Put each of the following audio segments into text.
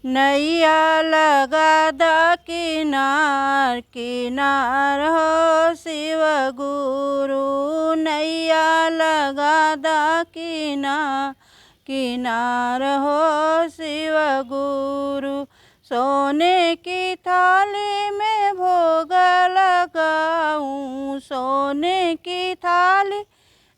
नैया लगा दा किनार किनार हो शिव गुरु। नैया लगा दा किनार किनार हो शिव गुरु। सोने की थाली में भोग लगाऊं, सोने की थाली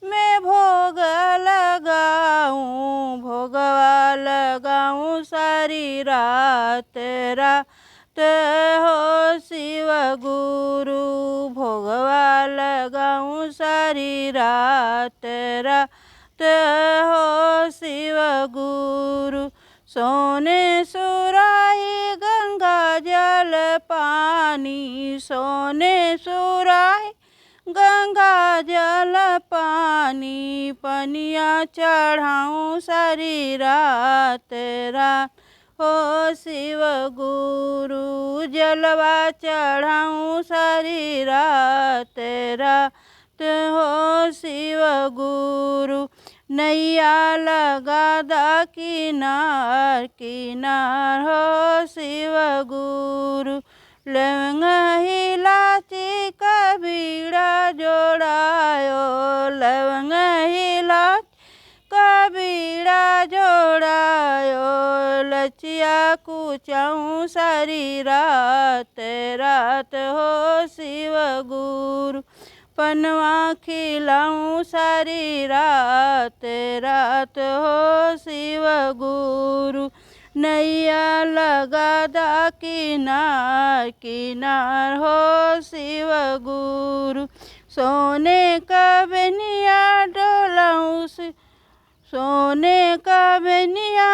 में भोग लगाऊं, भोगवा लगाऊं सारी रात रात हो शिव गुरु। भोगवा लगाऊं सारी रात रात हो शिव गुरु। सोने सुराही गंगा जल पानी, सोने सुराही गंगा जल पानी, पनिया चढ़ाऊं सारी रात रात हो शिव गुरु। जलवा चढ़ाऊं सारी रात रात हो शिव गुरु। नैया लगा दा किनार किनार हो शिव गुरु। लवंग इलायची का बीड़ा जोड़ायो, लवंग इलायची का बीड़ा जोड़ायो। लचिया कुचाऊं सारी रात रात हो शिव गुरु। पनवा खिलाऊं सारी रात रात हो शिव गुरु। नैया लगा दा किनार किनार हो शिव गुरु। सोने का बेनिया डोलाऊं, सोने का बेनिया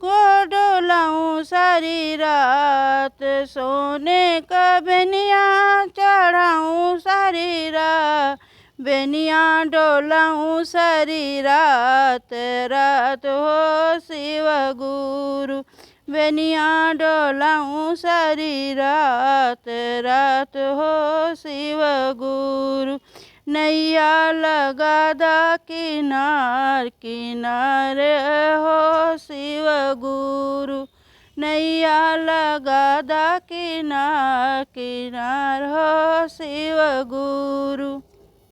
को डोलाऊं सारी रात, सोने का बेनिया चढ़ाऊं सारी रात। बेनिया डोलाऊं सारी रात रात हो शिव गुरु। बेनिया डोलाऊं सारी रात रात हो शिव गुरु। नैया लगा दा किनार किनार हो शिव गुरु। नैया लगा दा किनार किनार हो शिव गुरु।